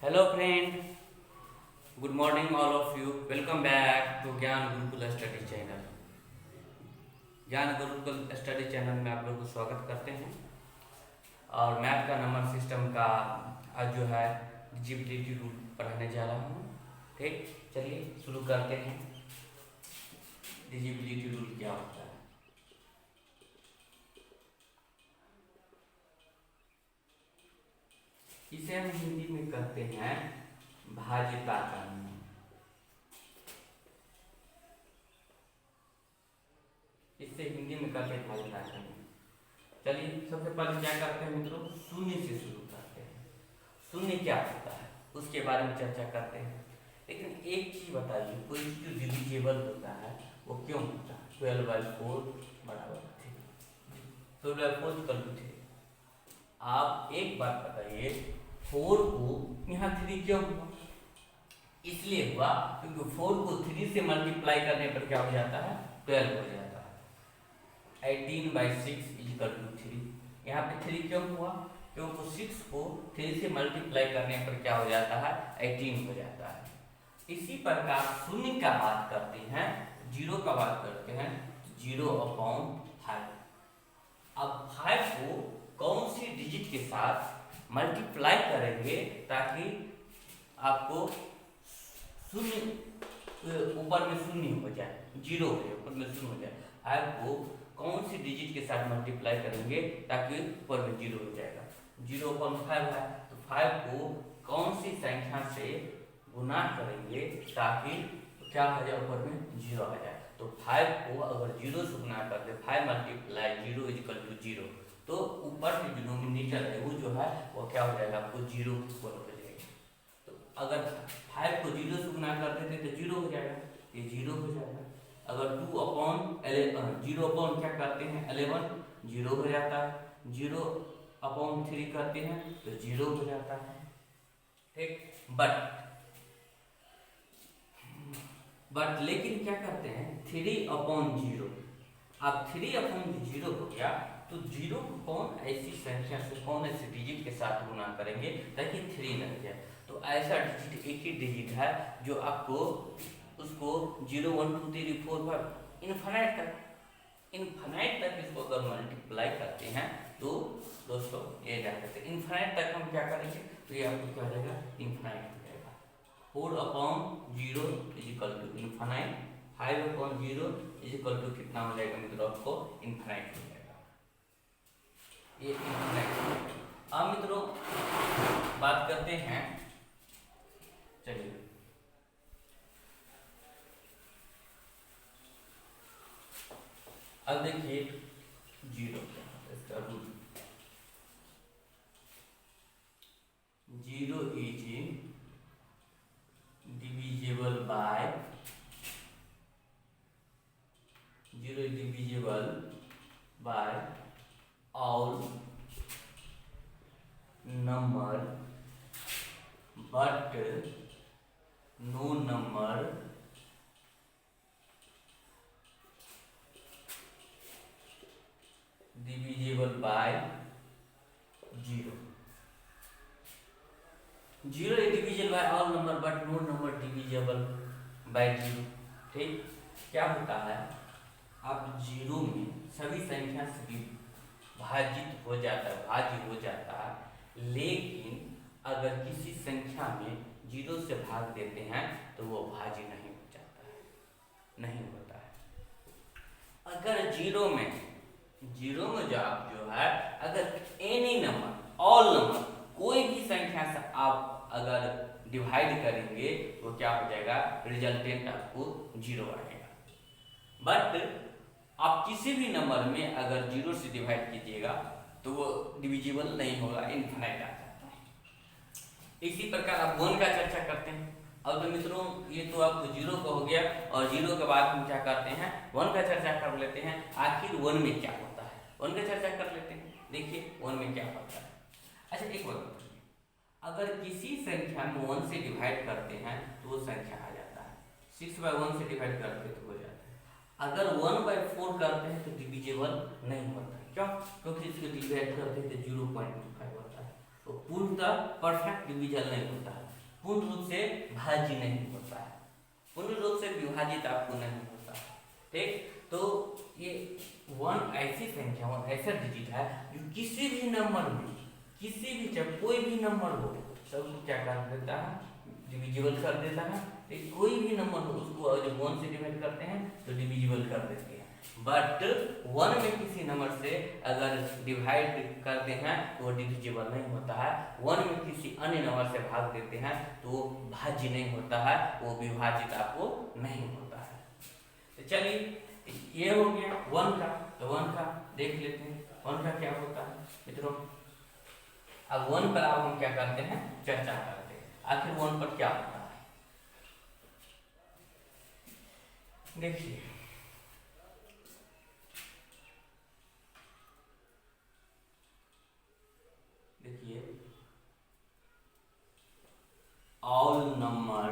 Hello friend, good morning all of you. Welcome back to Gyan Gurukul study channel. ज्ञान Gurukul study channel में आप लोग को स्वागत करते हैं। और मैथ का नंबर सिस्टम का आज जो है डिजिबिलिटी रूल पढ़ाने जा रहा हूँ। ठीक, चलिए शुरू करते हैं। डिजिबिलिटी रूल क्या होता है? इसे हम हिंदी में कहते हैं भाज्यता का नियम। इससे हिंदी में कहते हैं भाज्यता का नियम। चलिए सबसे पहले क्या करते हैं मित्रों, शून्य से शुरू करते हैं। शून्य क्या होता है उसके बारे में चर्चा करते हैं। लेकिन एक चीज बताइए, कोई जो डिविजिबल होता है वो क्यों होता है? 12/4 बराबर 3, 12/4 इक्वल टू 3। आप एक बात बताइए, 4 को यहाँ 3 क्यों हुआ? इसलिए हुआ क्योंकि 4 को 3 से मल्टीप्लाई करने पर क्या हो जाता है? 12 हो जाता है। 18/6 इक्वल टू 3। यहाँ पे 3 क्यों हुआ? क्योंकि 6 को 3 से मल्टीप्लाई करने पर क्या हो जाता है? 18 हो जाता है। इसी प्रकार शून्य का बात करते हैं, जीरो का बात करते हैं, 0/5। अब 5 को कौन सी डिजिट के साथ मल्टीप्लाई करेंगे ताकि आपको शून्य ऊपर में शून्य हो जाए, जीरो है ऊपर में शून्य हो जाए। 5 को कौन सी डिजिट के साथ मल्टीप्लाई करेंगे ताकि ऊपर में जीरो हो जाएगा? 0/5 है, तो 5 को कौन सी संख्या से गुना करेंगे ताकि क्या हो जाए? ऊपर में जीरो आ जाए। तो 5 को अगर 0 से गुना कर दे, 5 × 0 = 0, तो ऊपर में जो डिनोमिनेटर है वो जो है वो क्या हो जाएगा? आपको 0 हो जाएगा। तो अगर 5 को 0 से गुना कर देते तो 0 हो जाएगा, ये 0 हो जाएगा। अगर 2/11 0 क्या करते हैं? 11 0 हो जाता है। 0/3 करते हैं तो 0 हो जाता है। ठीक, बट लेकिन क्या करते हैं? 3/0। अब 3/0 हो गया तो 0 को कौन ऐसी संख्या से, कौन ऐसे डिजिट के साथ गुना करेंगे ताकि 3 लग जाए? तो ऐसा डिजिट एक ही डिजिट है जो आपको उसको 0 1 2 3 4 5 इन्फानाइट तक इसको अगर मल्टीप्लाई करते हैं तो दोस्तों ये क्या कहते हैं? इन्फानाइट तक हम क्या करेंगे तो ये आपको क्या हो जाएगा? इन्फानाइट हो जाएगा। 4/0 = इन्फानाइट। 5/0 = कितना हो जाएगा मित्रों? आपको इन्फानाइट हो जाएगा। ये इन्फानाइट। अब मित्रों बात करते हैं, चलिए अब देखिए 0 क्या है इसका rule. 0 is divisible by 0 is divisible by all number but no number divisible by 0। 0 is divisible by all number but no number divisible by 0। ठीक, क्या होता है? आप 0 में सभी संख्या से विभाजित हो जाता है, भाज्य हो जाता है, लेकिन अगर किसी संख्या में 0 से भाग देते हैं तो वो भाज्य नहीं हो जाता है, नहीं होता है। अगर 0 में जो आप जो है अगर एनी नंबर, ऑल नंबर, कोई भी संख्या से आप अगर डिवाइड करेंगे तो क्या हो जाएगा? रिजल्टेंट आपको 0 आएगा। बट आप किसी भी नंबर में अगर 0 से डिवाइड कीजिएगा तो वो डिविजिबल नहीं होगा, इनफाइनाइट आ जाता है। इसी प्रकार आप 1 का चर्चा करते हैं। अब तो मित्रों ये तो आपको 0 का हो गया, और 0 के बाद हम क्या करते हैं? 1 का चर्चा कर लेते हैं। आखिर 1 में क्या होता है? 1 का चर्चा कर लेते हैं। देखिए 1 में क्या होता है। अच्छा एक बात बताइए, अगर किसी संख्या में 1 से डिवाइड करते हैं तो वो संख्या आ जाता है। 6/1 से डिवाइड करते तो हो जाता है। अगर 1/4 करते हैं तो डिविजिबल नहीं होता है। क्यों? क्योंकि इसको डिवाइड करते हैं तो 0.25 होता है, तो पूर्णतः परफेक्ट डिविजन नहीं होता है। पूर्ण रूप से भाज्य नहीं होता है, पूर्ण रूप से विभाजित आपको नहीं होता है। ठीक, तो ये 1 ऐसी संख्या, 1 ऐसा डिजिट है जो किसी भी नंबर में, किसी भी, चाहे कोई भी नंबर हो, सबको क्या कर देता है, डिविजिबल कर देता है। तो कोई भी नंबर हो उसको जब 1 से डिवाइड करते हैं तो डिविजिबल कर देते हैं। बट 1 में किसी नंबर से अगर डिवाइड करते हैं तो वो डिविजिबल नहीं होता है। 1 में किसी अन्य नंबर से भाग देते हैं तो वो भाज्य नहीं होता है, वो विभाजित आपको नहीं होता है। तो चलिए ये हो गया 1 का। तो 1 का देख लेते हैं 1 का क्या होता है मित्रों। अब 1 पर अब हम क्या करते हैं, चर्चा करते हैं आखिर 1 पर क्या होता है। देखिए all number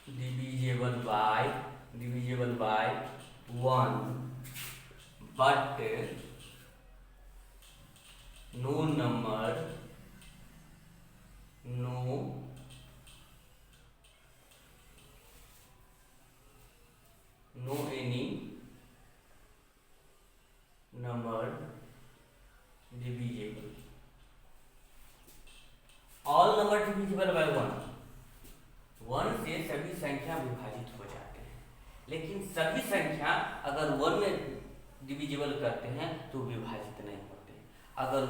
divisible by 1 but no any number divisible, all number divisible by 1 से सभी संख्या विभाजित हो जाते हैं, लेकिन सभी संख्या अगर 1 में डिविजिबल करते हैं तो विभाजित नहीं होते। अगर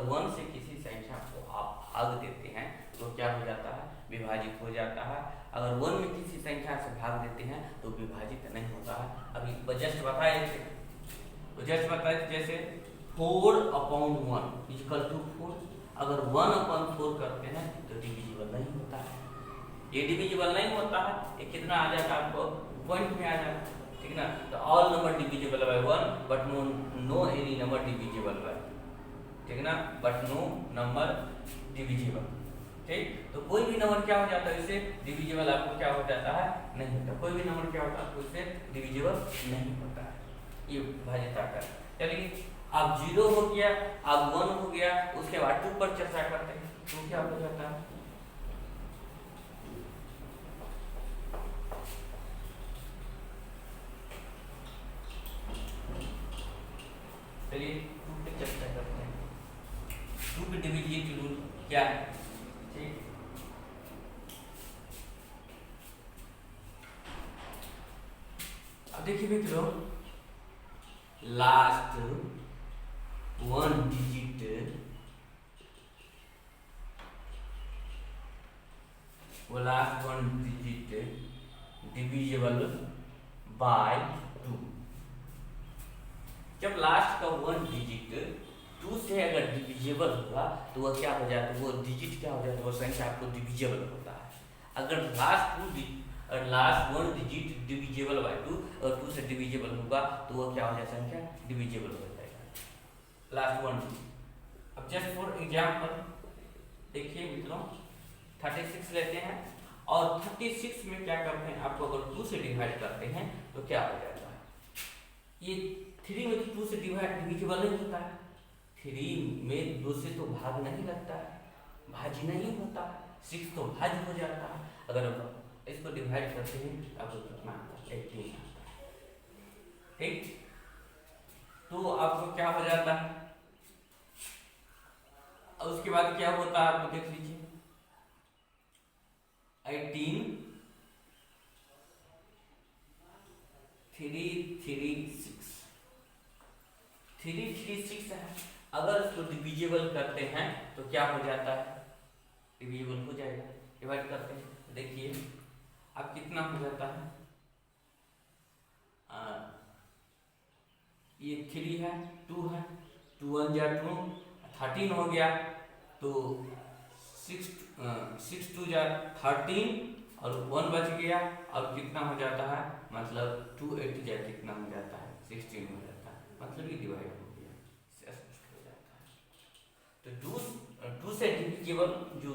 1 से किसी संख्या को आप भाग देते हैं तो क्या हो जाता है, विभाजित हो जाता है। अगर 1 में किसी संख्या से भाग देते हैं तो विभाजित नहीं होता है। अभी जस्ट बताए थे जैसे 4/1 इक्वल टू 4, अगर 1/4 करते हैं तो डिविजिबल नहीं होता है, ये डिविजिबल नहीं होता है। ये कितना आ जाता है आपको, पॉइंट में आ जाता है, ठीक ना। तो all number divisible by 1 but no any number divisible by, ठीक ना, बट नो नंबर डिविजिबल। ठीक, तो कोई भी नंबर क्या हो जाता है इससे डिविजिबल आपको क्या हो जाता है, नहीं होता। कोई भी नंबर क्या होता है आपको इससे डिविजिबल नहीं होता है, ये भाज्यता का। चलिए अब 0 हो गया, अब 1 हो गया, उसके बाद 2 पर चर्चा करते हैं। तो क्या हो जाता है, चलिए 2 पे चर्चा करते हैं। 2 पे डिविजिट रूल क्या है, ठीक। अब देखिए मित्रों, लास्ट 1 डिजिट, वो लास्ट 1 डिजिट डिविजिबल बाय 2। जब लास्ट का 1 डिजिट 2 से अगर डिविजिबल होगा तो वह क्या हो जाता है, वो डिजिट क्या हो जाता है, वो संख्या आपको डिविजिबल होता है। अगर लास्ट 1 डिजिट डिविजिबल बाय 2 और 2 से डिविजिबल होगा तो वो क्या हो जाएगा, संख्या डिविजिबल हो जाएगा लास्ट 1 डिजिट। अब जस्ट फॉर एग्जांपल देखिए मित्रों 36 लेते हैं और 36 में क्या करते हैं, आपको अगर 2 से डिवाइड करते हैं तो क्या हो जाता है, ये 3 में तो 2 से डिविजिबल नहीं होता है, 3 में 2 से तो भाग नहीं लगता है, भाज्य नहीं होता है, 6 तो भाज्य हो जाता है। अगर इसको डिवाइड करते हैं तो आपको कितना आता है, 18 आता है। ठीक, तो आपको क्या हो जाता है, और उसके बाद क्या होता है आपको देख लीजिए 18 336 है। अगर इसको डिविजिबल करते हैं तो क्या हो जाता है, डिविजिबल हो जाएगा। डिवाइड करते हैं देखिए अब कितना हो जाता है, ये 3 है, 2 है, 2 1 जा 2, 13 हो गया, तो 6 2 जा 13 और 1 बच गया, और कितना हो जाता है, मतलब 2 8 जा कितना हो जाता है, 16 हो जाता है, मतलब ये डिवाइड हो गया, हो जाता है। तो 2 से डिविजिबल जो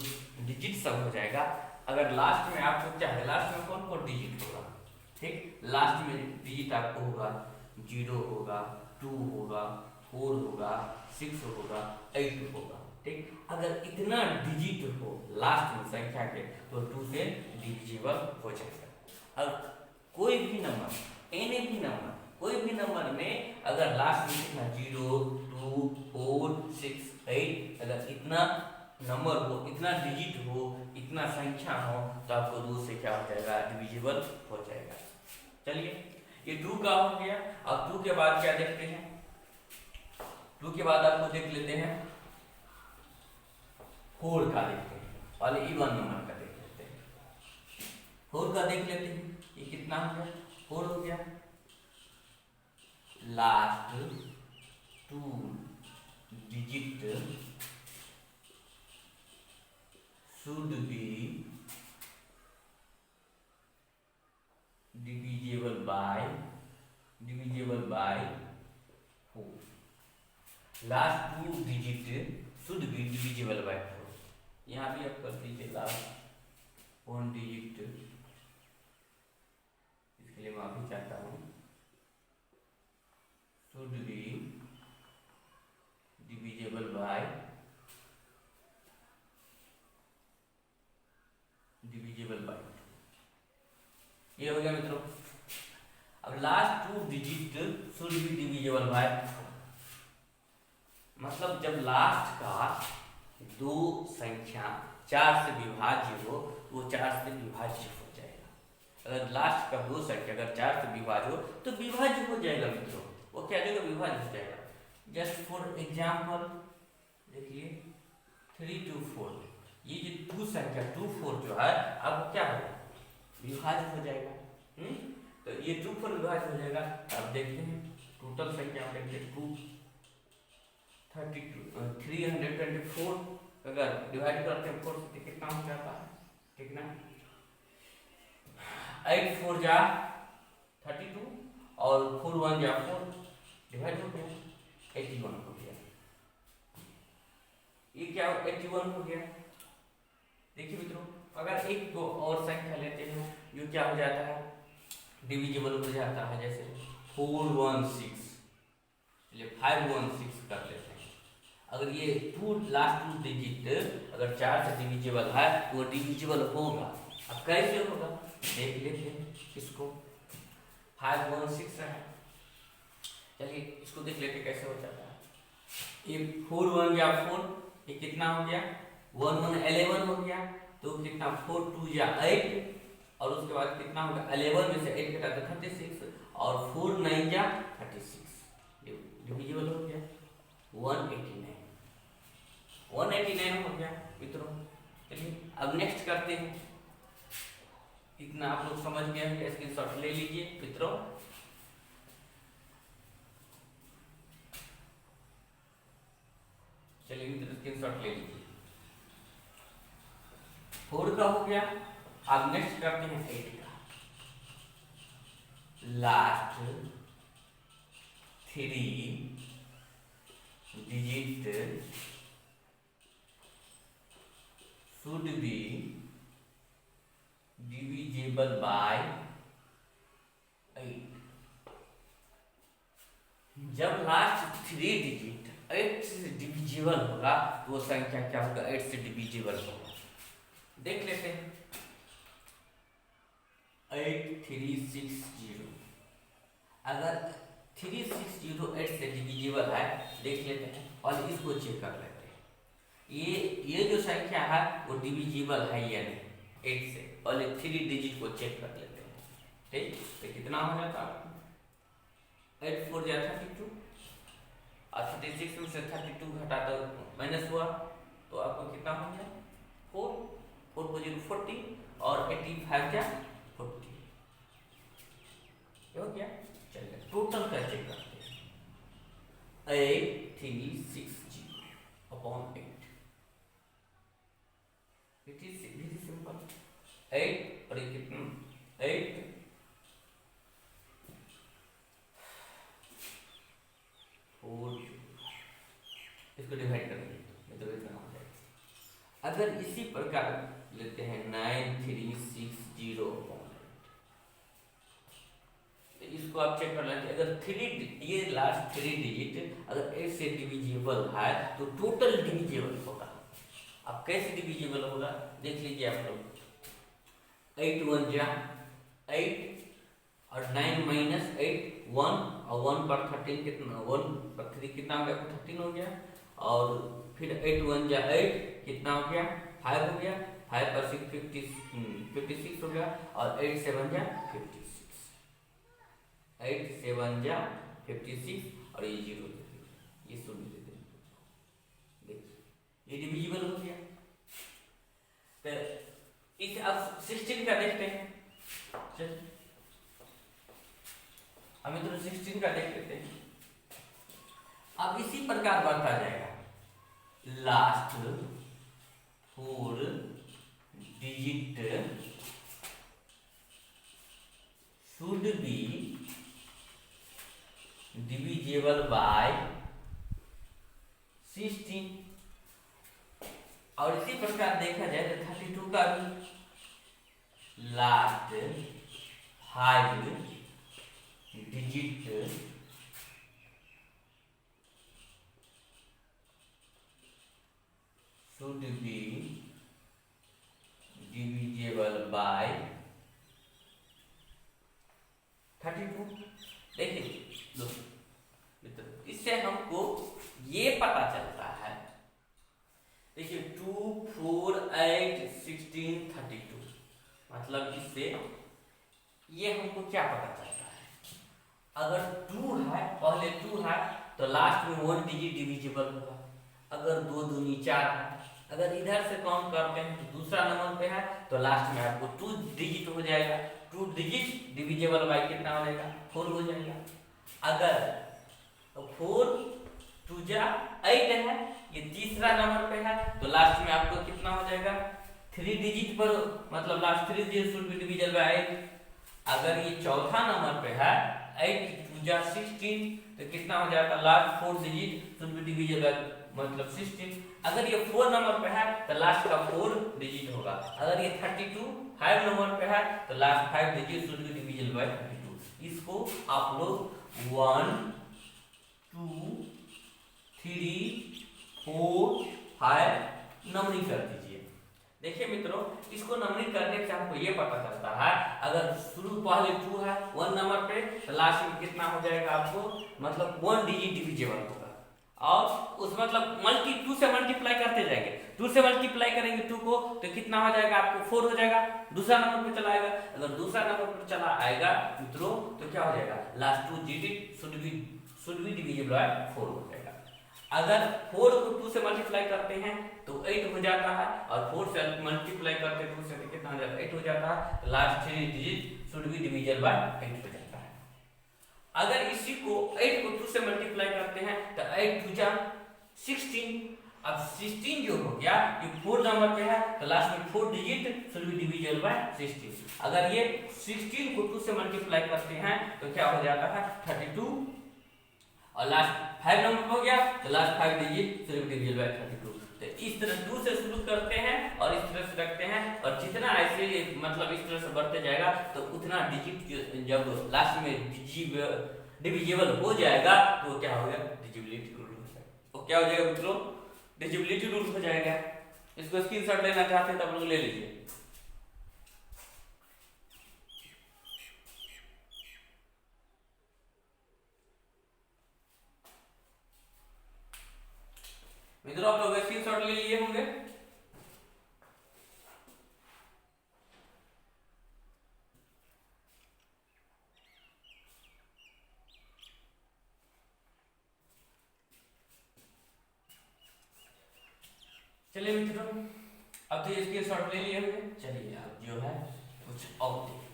डिजिट सब हो जाएगा। अगर लास्ट में आपको चाहे, लास्ट में कौन कौन डिजिट होगा, ठीक, लास्ट में डिजिट आपको होगा 0 होगा, 2 होगा, 4 होगा, 6 होगा, 8 होगा। ठीक, अगर इतना डिजिट हो लास्ट में संख्या के तो 2 से डिविजिबल हो जाएगा। अब कोई भी नंबर, एनी भी नंबर, कोई भी नंबर में अगर लास्ट में कितना 0, 2, 4, 6, 8 अगर इतना नंबर हो, इतना डिजिट हो, इतना संख्या हो तो आपको 2 से क्या हो जाएगा, डिविजिबल हो जाएगा। चलिए ये 2 का हो गया। अब 2 के बाद क्या देखते हैं, 2 के बाद आपको देख लेते हैं 4 का देखते हैं, पहले इवन नंबर का देख लेते हैं। 4 का देख लेते हैं, ये कितना हो गया, 4 हो गया। Last 2 digit should be divisible by 4। Last 2 digit should be divisible by 4। यहाँ भी आप कर दीजिए लास्ट 1 डिजिट, इसके लिए माफी चाहता हूँ, शुड बी डिविजिबल बाय ये हो गया मित्रों। अब last 2 digit should be divisible by 4, मतलब जब लास्ट का 2 संख्या 4 से विभाज्य हो वो 4 से विभाज्य हो जाएगा। अगर लास्ट का 2 संख्या अगर 4 से विभाज्य हो तो विभाज्य हो जाएगा मित्रों, वो क्या जाएगा, विभाज्य हो जाएगा। जस्ट फॉर एग्जाम्पल देखिए 3, 2, 4, ये जो 2 संख्या 2, 4 जो है अब क्या होगा, विभाज्य हो जाएगा। तो ये 2, 4 विभाज्य हो जाएगा। अब देखते हैं टोटल संख्या में देखते हैं 324 अगर डिवाइड करते हैं 4 से कितना हो जाता है, कितना 8 4 जा 32 और 4 1 जा 4 डिवाइड हो गया 81 हो गया। ये क्या 81 हो गया। देखिए मित्रों अगर एक को और संख्या लेते हैं जो क्या हो जाता है, डिविजिबल हो जाता है, जैसे 416, चलिए 516 कर लेते हैं। अगर ये लास्ट 2 डिजिट अगर 4 से डिविजिबल है तो वो डिविजिबल होगा। अब कैसे होगा देख लेते हैं इसको, 516 है, चलिए इसको देख लेते कैसे हो जाता है। ये 4 1 या 4, ये कितना हो गया, 1 1 11 हो गया, तो कितना 4 2 या 8 और उसके बाद कितना होगा 11 में से 8 घटा तो 36 और 4 9 या 36 डिविजिबल हो गया 189 हो गया मित्रों। चलिए अब नेक्स्ट करते हैं, इतना आप लोग समझ गए हैं, स्क्रीनशॉट ले लीजिए मित्रों। चलिए मित्रों स्क्रीनशॉट ले लीजिए, 4 का हो गया। अब नेक्स्ट करते हैं 8 का, last 3 digit should be divisible by 8। जब लास्ट 3 डिजिट 8 से डिविजिबल होगा तो वो संख्या क्या होगा, 8 से डिविजिबल होगा। देख लेते हैं 8360, अगर 360 8 से डिविजिबल है देख लेते हैं और इसको चेक कर लेते हैं ये जो संख्या है वो डिविजिबल है या नहीं 8 से, और 3 डिजिट को चेक कर लेते हैं। ठीक, तो कितना हो जाता है 8 4 या 32 और 36 में से 32 घटा तो माइनस हुआ तो आपको कितना हो गया 4 4 को 0 40 और 85 क्या 40 हो गया। चलिए टोटल का चेक करते हैं 8360 upon 8, it is very simple. 8 और कितना 8 4 इसको डिवाइड करेंगे तो इतना हो जाएगा। अगर इसी प्रकार लेते हैं 9360 तो इसको इसको आप चेक कर लेंगे। अगर ये लास्ट 3 डिजिट अगर 8 से डिविजिबल है तो टोटल डिविजिबल होगा। अब कैसे डिविजिबल होगा देख लीजिए आप लोग। 8 1 जा 8 और 9 माइनस 8 1 और 1 पर 13 कितना 1 पर 3 कितना हो गया 13 हो गया। और फिर 8 1 जा 8 कितना हो गया 5 हो गया। 5 पर 6 56 हो गया। और 8 7 जा 56 8 7 जा 56 और ये 0 ये शून्य दे देंगे। देखिए ये डिविजिबल हो गया। तो इस अब 16 का देखते हैं। चलिए हम इधर 16 का देख लेते हैं। अब इसी प्रकार बढ़ता जाएगा। Last 4 digit should be divisible by 16। और इसी प्रकार देखा जाए तो 32 का भी last 5 digit should be divisible by 32। देखिए दोस्तों इससे हमको ये पता चलता है। देखिए 2 4 8 16 32 मतलब इससे ये हमको क्या पता चलता है। अगर 2 है पहले 2 है तो लास्ट में 1 डिजिट डिविजिबल होगा। अगर 2 दूनी 4 है अगर इधर से काउंट करते हैं तो दूसरा नंबर पे है तो लास्ट में आपको 2 डिजिट हो जाएगा। 2 डिजिट डिविजिबल बाय कितना हो जाएगा 4 हो जाएगा। अगर 4 2 जा 8 है ये तीसरा नंबर पे है तो लास्ट में आपको कितना हो जाएगा 3 डिजिट पर मतलब last 3 digit should be divisible by 8। अगर ये चौथा नंबर पे है 8 2 जा 16 तो कितना हो जाएगा last 4 digit should be divisible by मतलब 16। अगर ये 4 नंबर पे है तो लास्ट का 4 डिजिट होगा। अगर ये 32 5 नंबर पे है तो last 5 digit should be divisible by 32। इसको आप लोग 1 2 3 4 5 नंबरिंग कर दीजिए। देखिए मित्रों इसको नंबरिंग करने से आपको ये पता चलता है अगर शुरू पहले 2 है 1 नंबर पे तो लास्ट में कितना हो जाएगा आपको मतलब 1 डिजिट डिविजिबल होगा। और उस मतलब 2 से मल्टीप्लाई करते जाएंगे। 2 से मल्टीप्लाई करेंगे 2 को तो कितना हो जाएगा आपको 4 हो जाएगा। दूसरा नंबर पे चला आएगा। अगर दूसरा नंबर पे चला आएगा मित्रों तो क्या हो जाएगा last 2 digit should be divisible by 4 हो जाएगा। अगर 4 को 2 से मल्टीप्लाई करते हैं तो 8 हो जाता है। और 4 से मल्टीप्लाई करते हैं 2 से तो कितना हो जाता है 8 हो जाता है। तो last 3 digit should be divisible by 8 हो जाता है। अगर इसी को 8 को 2 से मल्टीप्लाई करते हैं तो 8 2 जा 16। अब 16 जो हो गया ये 4 नंबर पे है तो लास्ट में 4 digit should be divisible by 16। अगर ये 16 को 2 से मल्टीप्लाई करते हैं तो क्या हो जाता है 32। और लास्ट 5 नंबर हो गया तो last 5 digit should be divisible by 32। तो इस तरह 2 से शुरू करते हैं और इस तरह से रखते हैं। और जितना ऐसे मतलब इस तरह से बढ़ते जाएगा तो उतना डिजिट जब लास्ट में डिविजिबल हो जाएगा तो क्या हो गया डिविजिबिलिटी रूल हो जाएगा। तो क्या हो जाएगा मित्रों डिविजिबिलिटी रूल हो जाएगा। इसको स्क्रीनशॉट लेना चाहते हैं तो आप लोग ले लीजिए। मित्रों आप लोग स्क्रीनशॉट ले लिए होंगे। चलिए मित्रों अब तो इसके शॉर्ट ले लिए हमने। चलिए अब जो है कुछ और देखते हैं।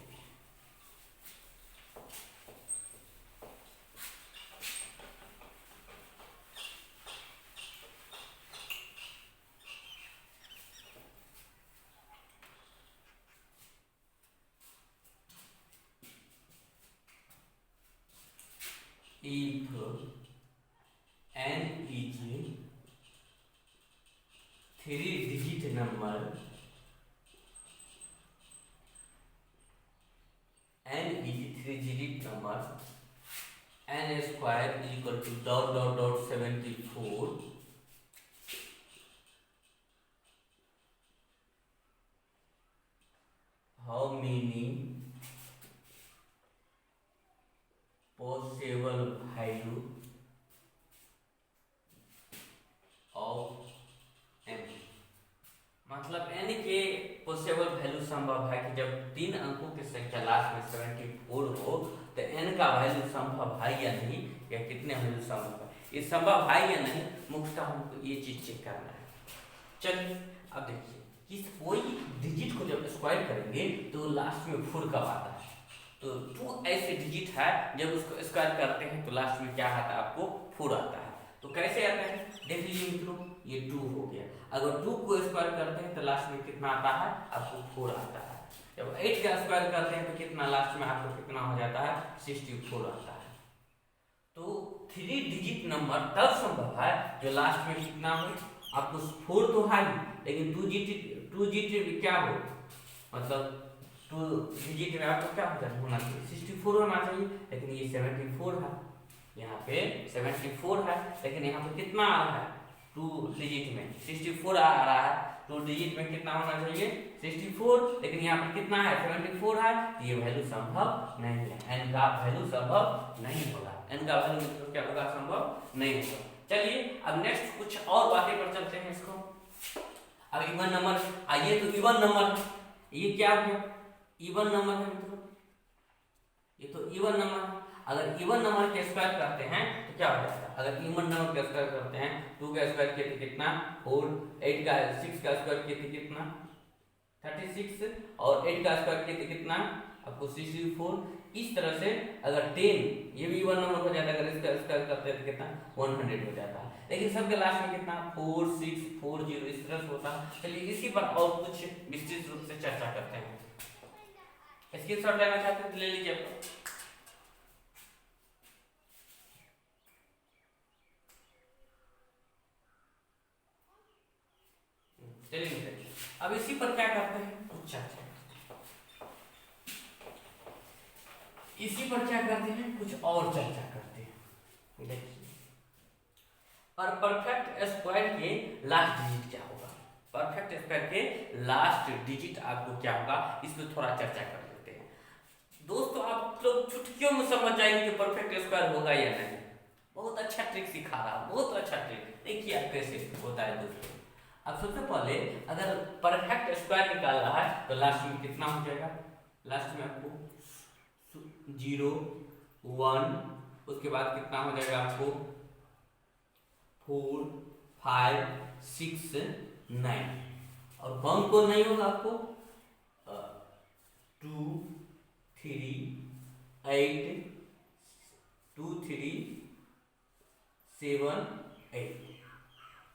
if n is 3-digit number, n is 3-digit number n square is equal to dot dot dot 74 how many possible value of n, मतलब n के पॉसिबल वैल्यू संभव है कि जब 3 अंकों की संख्या लास्ट में 74 हो तो n का वैल्यू संभव है या नहीं, या कितने वैल्यू संभव है, ये संभव है या नहीं, मुख्यतः हमको ये चीज चेक करना है। चलिए अब देखिए कि कोई डिजिट को जब स्क्वायर करेंगे तो लास्ट में 4 कब आता है, तो 2 ऐसे डिजिट है जब उसको स्क्वायर करते हैं तो लास्ट में क्या आता है, आपको 4 आता है। तो कैसे आता है देख लीजिए मित्रों, ये 2 हो गया, अगर 2 को स्क्वायर करते हैं तो लास्ट में कितना आता है, आपको 4 आता है। जब 8 का स्क्वायर करते हैं तो कितना लास्ट में आपको कितना हो जाता है, 64 आता है। तो 3 डिजिट नंबर तब संभव है जो लास्ट में कितना हो, आपको 4 तो है लेकिन 2 डिजिट क्या हो, मतलब 2 डिजिट में आपको क्या होना चाहिए, 64 होना चाहिए, लेकिन ये 74 है, यहाँ पे 74 है, लेकिन यहाँ पे कितना आ रहा है, 2 डिजिट में 64 आ रहा है, 2 डिजिट में कितना होना चाहिए 64, लेकिन यहाँ पे कितना है 74 है, तो ये वैल्यू संभव नहीं है, n का वैल्यू संभव नहीं होगा, n का वैल्यू क्या होगा, संभव नहीं होगा। चलिए अब नेक्स्ट कुछ और बातें पर चलते हैं इसको। अब इवन नंबर आइए, तो इवन नंबर ये क्या है, इवन नंबर है मित्रों, ये तो इवन नंबर है। अगर इवन नंबर के स्क्वायर करते हैं तो क्या हो जाएगा, अगर इवन नंबर के स्क्वायर करते हैं 2 का स्क्वायर किए थे कितना 4, 8 का 6 का स्क्वायर किए थे कितना 36, और 8 का स्क्वायर किए थे कितना आपको 64। इस तरह से अगर 10 ये भी इवन नंबर हो जाता है, अगर इसका स्क्वायर करते हैं तो कितना 100 हो जाता है, लेकिन सबके लास्ट में कितना 4 6 4 0 इस तरह से होता है। चलिए इसी पर और कुछ विस्तृत रूप से चर्चा करते हैं। स्क्रीनशॉट लेना चाहते हैं तो ले लीजिए आप। चलिए अब इसी पर क्या करते हैं कुछ चर्चा, इसी पर क्या करते हैं कुछ और चर्चा करते हैं। देखिए और परफेक्ट स्क्वायर के लास्ट डिजिट क्या होगा, परफेक्ट स्क्वायर के लास्ट डिजिट आपको क्या होगा, इस पर थोड़ा चर्चा कर लेते हैं। दोस्तों आप लोग चुटकियों में समझ जाएंगे कि परफेक्ट स्क्वायर होगा या नहीं, बहुत अच्छा ट्रिक सिखा रहा, बहुत अच्छा ट्रिक, देखिए आप कैसे होता है दोस्तों। अब सबसे पहले अगर परफेक्ट स्क्वायर निकाल रहा है तो लास्ट में कितना हो जाएगा, लास्ट में आपको 0 1, उसके बाद कितना हो जाएगा आपको 4 5 6 9, और कौन कौन नहीं होगा आपको 2 3 8 2 3 7 8,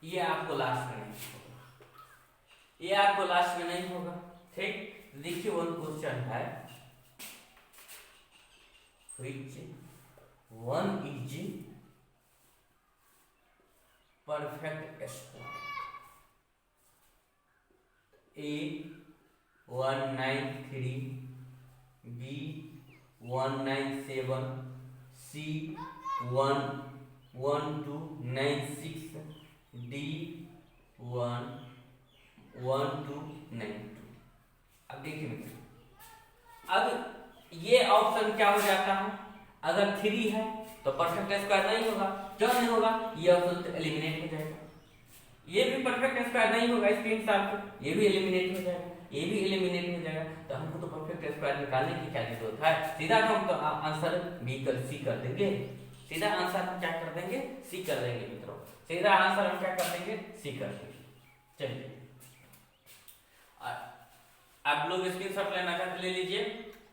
ये आपको लास्ट में नहीं होगा, ये आपको लास्ट में नहीं होगा। ठीक देखिए वन क्वेश्चन है, which one is perfect square, A 193, B 197, C 11296, D 11292। अब देखिए मित्रों, अब ये ऑप्शन क्या हो जाता है, अगर 3 है तो परफेक्ट स्क्वायर नहीं होगा, क्यों नहीं होगा, ये ऑप्शन तो एलिमिनेट हो जाएगा, ये भी परफेक्ट स्क्वायर नहीं होगा इसके हिसाब से, ये भी एलिमिनेट हो जाएगा, ये भी एलिमिनेट हो जाएगा, तो हमको तो परफेक्ट स्क्वायर निकालने की क्या जरूरत है, सीधा हम तो आंसर बी कर सी कर देंगे, सीधा आंसर हम क्या कर देंगे सी कर देंगे मित्रों, सीधा आंसर हम क्या कर देंगे सी कर देंगे। चलिए आप लोग स्क्रीनशॉट लेना चाहते ले लीजिए।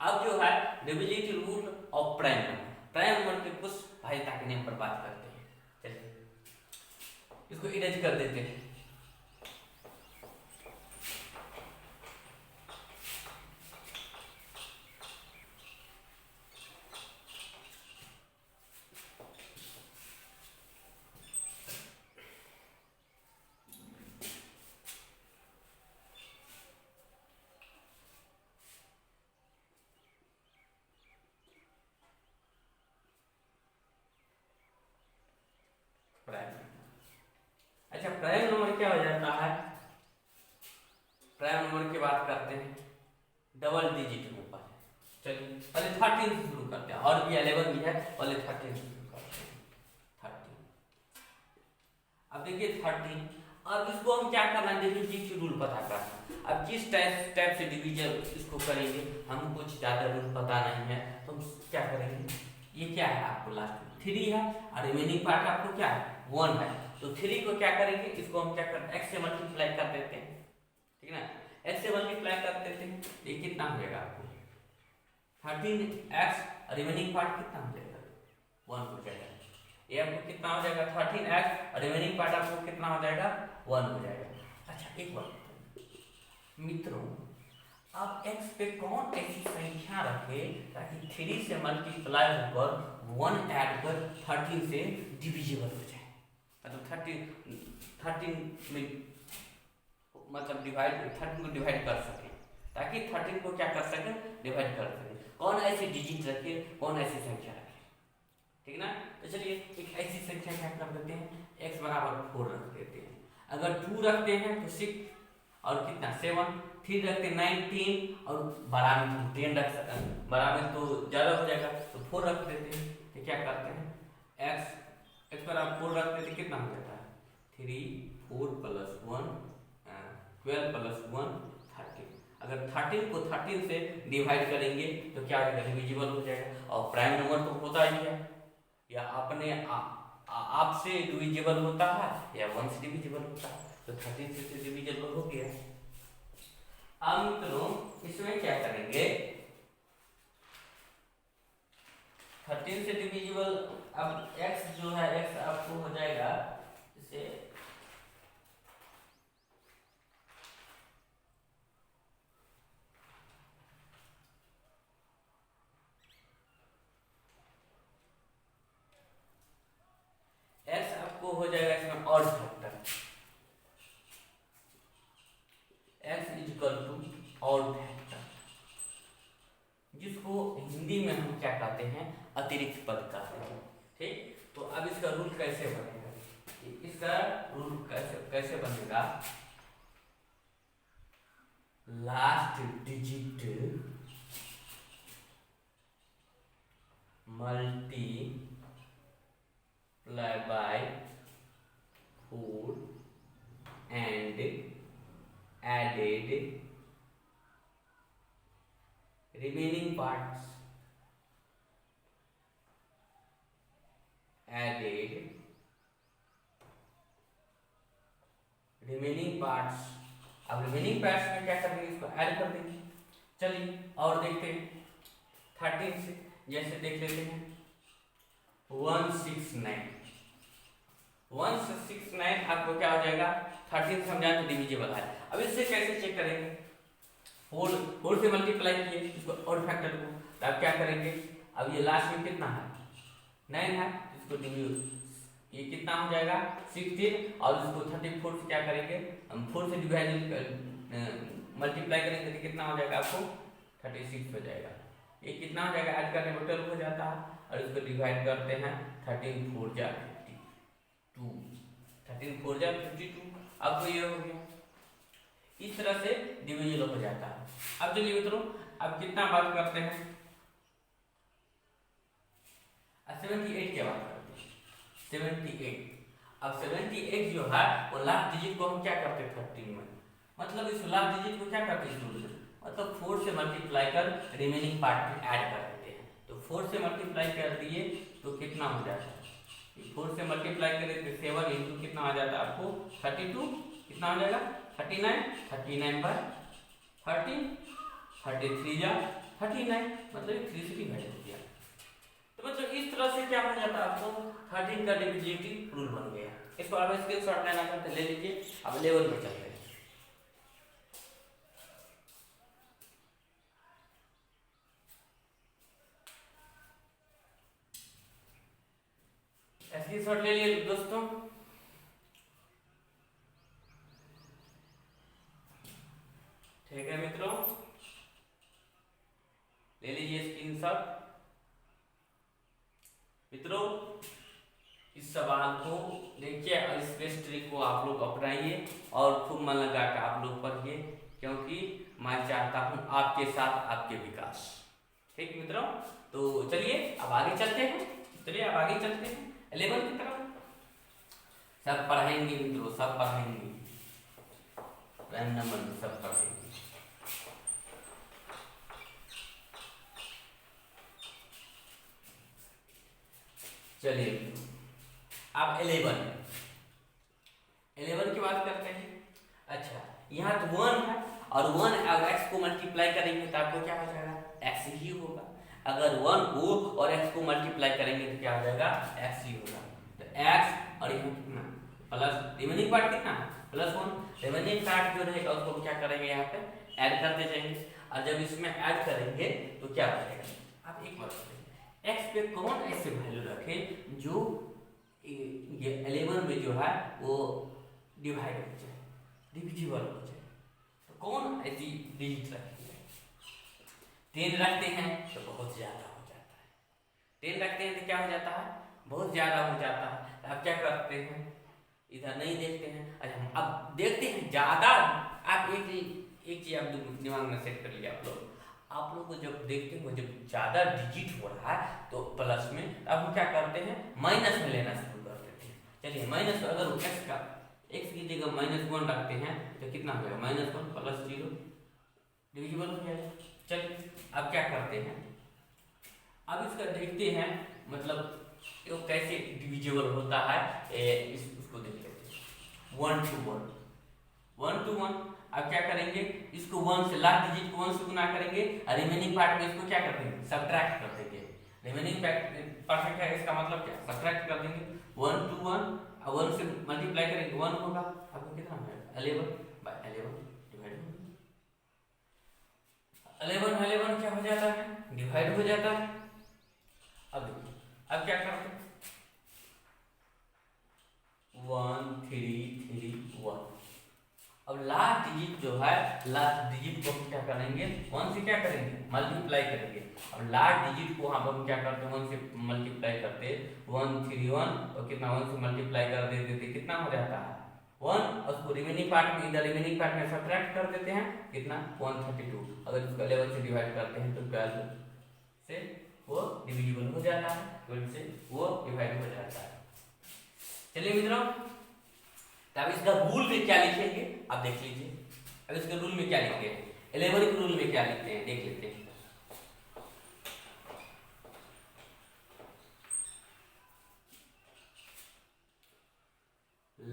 अब जो है divisibility rule of prime number, prime number के कुछ भाज्यता के नियम पर बात करते हैं। चलिए इसको इरेज कर देते हैं। Prime number. अच्छा, प्राइम नंबर क्या हो जाता है? प्राइम नंबर की बात करते हैं डबल डिजिट में पहले। चलिए पहले 13 से शुरू करते हैं, और भी 11 भी है, पहले 13 से शुरू करते हैं। 13, अब देखिए 13, अब इसको हम क्या करना है, देखिए जिस रूल पता करना। अब जिस टाइप से डिवीजन इसको करेंगे, हम कुछ ज़्यादा रूल पता नहीं है, तो हम क्या करेंगे, ये क्या है आपको लास्ट में 3 है, और रिमेनिंग पार्ट आपको क्या है 1 है, तो 3 को क्या करेंगे, इसको हम क्या करते हैं x से मल्टीप्लाई कर देते हैं, ठीक है ना, x से मल्टीप्लाई कर देते हैं, ये कितना हो जाएगा आपको 13x, रिमेनिंग पार्ट कितना हो जाएगा 1 हो जाएगा। ये आपको कितना हो जाएगा 13x, और रिमेनिंग पार्ट आपको कितना हो जाएगा 1 हो जाएगा। अच्छा एक बात मित्रों, आप x पे कौन ऐसी संख्या रखे ताकि 3 से मल्टीप्लाई होकर 1 ऐड कर 13 से डिविजिबल हो जाए, मतलब 13 में मतलब डिवाइड 13 को डिवाइड कर सके, ताकि 13 को क्या कर सके डिवाइड कर सके। कौन ऐसी डिजिट रखे, कौन ऐसी संख्या रखे, ठीक ना। तो चलिए एक ऐसी संख्या क्या कर देते हैं, x बराबर 4 रख देते हैं। अगर 2 रखते हैं तो 6 और कितना 7, 3 रखते 19 और बड़ा में हम 10 रख सकते हैं, बड़ा में तो ज़्यादा हो जाएगा तो 4 रख देते हैं। तो क्या करते हैं x पर आप 4 रख देते कितना हो जाता है 3, 4 + 1 12 + 1 13। अगर 13 को 13 से डिवाइड करेंगे तो क्या हो जाएगा डिविजिबल हो जाएगा। और प्राइम नंबर तो होता ही है, या अपने आप से डिविजिबल होता है या 1 से डिविजिबल होता है, तो 13 से डिविजिबल हो गया। अब मित्रों इसमें क्या करेंगे, 13 से डिविजिबल, अब x जो है x आपको हो जाएगा इसे x आपको हो जाएगा इसमें odd factor, x = odd factor, जिसको हिंदी में हम क्या कहते हैं अतिरिक्त पद कहते हैं। ठीक, तो अब इसका रूल कैसे बनेगा, इसका रूल कैसे बनेगा, last digit multiply by 4 and added remaining parts, added remaining parts। अब remaining parts में क्या करेंगे, इसको ऐड कर देंगे। चलिए और देखते हैं 13 से, जैसे देख लेते हैं 169 आपको क्या हो जाएगा 13 से हम जान तो डिविजिबल है। अब इससे कैसे चेक करेंगे, 4 से मल्टीप्लाई किए इसको और फैक्टर को, तो आप क्या करेंगे, अब ये लास्ट में कितना है 9 है, इसको ये कितना हो जाएगा 16, और इसको 34 से क्या करेंगे हम 4 से डिवाइड मल्टीप्लाई करेंगे तो कितना हो जाएगा आपको 36 हो जाएगा। ये कितना हो जाएगा ऐड करने में 12 हो जाता है, और इसको डिवाइड करते हैं 13 4 जा 52, 13 4 जा 52। अब तो ये हो गया, इस तरह से डिविजिबल हो जाता है। अब चलिए मित्रों अब कितना बात करते हैं 78 की बात करते हैं 78। अब 78 जो है वो लास्ट डिजिट को हम क्या करते हैं 13 में, मतलब इस लास्ट डिजिट को क्या करते हैं मतलब 4 से मल्टीप्लाई कर रिमेनिंग पार्ट में ऐड कर देते हैं। तो 4 से मल्टीप्लाई कर दिए तो कितना हो जाता है, 4 से मल्टीप्लाई करें तो 7 इंटू कितना आ जाता है आपको 32, कितना हो जाएगा 39, 39 बाय 13, 33 जा 39, मतलब 3 से डिवाइड हो गया। तो मतलब इस तरह से क्या हो जाता है आपको 13 का डिविजिबिलिटी रूल बन गया। इसको आप स्क्रीनशॉट लेना चाहते ले लीजिए। अब लेवल पे चलते हैं। स्क्रीनशॉट ले लिए दोस्तों। ठीक है मित्रों, ले लीजिए स्क्रीनशॉट। मित्रों इस सवाल को देखिए और इस पेस्ट ट्रिक को आप लोग अपनाइए और खूब मन लगा कर आप लोग पढ़िए, क्योंकि मैं चाहता हूँ आपके साथ आपके विकास। ठीक मित्रों, तो चलिए अब आगे चलते हैं। चलिए अब आगे चलते हैं 11 की तरफ। सब पढ़ाएंगे मित्रों, सब पढ़ाएंगे, प्राइम नंबर सब पढ़ेंगे। चलिए अब 11 की बात करते हैं। अच्छा, यहाँ तो 1 है और 1 अब x को मल्टीप्लाई करेंगे तो आपको क्या हो जाएगा, x ही होगा। अगर 1 को और x को मल्टीप्लाई करेंगे तो क्या हो जाएगा, x ही होगा। तो x और यहाँ कितना प्लस रिमेनिंग पार्ट कितना +1, रिमेनिंग पार्ट जो रहेगा उसको क्या करेंगे, यहाँ पे ऐड करते जाएंगे। और जब इसमें ऐड करेंगे तो क्या हो जाएगा, आप एक बार x पे कौन ऐसे वैल्यू रखे जो ये 11 में जो है वो डिवाइड हो जाए, डिविजिबल हो जाए। तो कौन ऐसी डिजिट रखेंगे, 10 रखते हैं तो बहुत ज्यादा हो जाता है, 10 रखते हैं तो क्या हो जाता है, बहुत ज्यादा हो जाता है। तो आप क्या करते हैं, इधर नहीं देखते हैं। अच्छा हम अब देखते हैं ज्यादा। आप एक चीज आप दिमाग में सेट कर लिया आप लोग को जब देखते हैं जब ज्यादा डिजिट हो रहा है तो प्लस में, अब हम क्या करते हैं, माइनस में लेना शुरू कर देते हैं। चलिए माइनस, अगर x की जगह -1 रखते हैं तो कितना हो जाएगा, -1 + 0 डिविजिबल हो जाएगा। चलिए अब क्या करते हैं, अब इसका देखते हैं मतलब ये कैसे डिविजिबल होता है, उसको देख लेते हैं। 1 to 1 अब क्या करेंगे, इसको 1 से लास्ट डिजिट को 1 से गुना करेंगे और रिमेनिंग पार्ट में इसको क्या कर देंगे, सब्ट्रैक्ट कर देंगे। रिमेनिंग परफेक्ट है, इसका मतलब क्या, सब्ट्रैक्ट कर देंगे। 1 to 1 और 1 से मल्टीप्लाई करेंगे 1 होगा, आपको कितना मिलेगा 11/11 डिवाइड हो 11 क्या हो जाता है, डिवाइड हो जाता है। अब देखिए अब क्या करते हैं, 1 3 3 1। अब लास्ट डिजिट जो है, लास्ट डिजिट को क्या करेंगे, 1 से क्या करेंगे, मल्टीप्लाई करेंगे। अब लास्ट डिजिट को हम क्या करते हैं, 1 से मल्टीप्लाई करते 1 3 1 और कितना 1 से मल्टीप्लाई कर देते थे, कितना हो जाता है 1, और उसको रिमेनिंग पार्ट में, इधर रिमेनिंग पार्ट में सब्ट्रैक्ट कर देते हैं, कितना 132। अगर इसको 11 से डिवाइड करते हैं तो 12 से वो डिविजिबल हो जाता है, 12 से वो डिवाइड हो जाता है। चलिए मित्रों, अब इसका रूल में क्या लिखेंगे आप देख लीजिए। अब इसके रूल में क्या लिखते हैं, 11 के रूल में क्या लिखते हैं देख लेते हैं।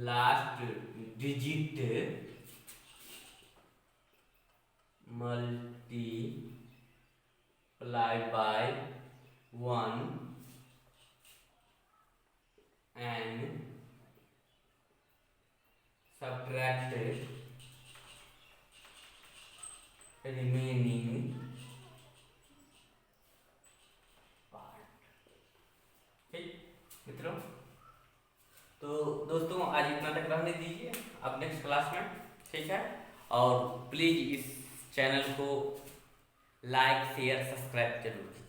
Last digit multiply bye 1 and subtracted remaining part। ठीक मित्रों, तो दोस्तों आज इतना तक रहने दीजिए, अब नेक्स्ट क्लास में, ठीक है। और प्लीज इस चैनल को लाइक शेयर सब्सक्राइब जरूर कीजिए।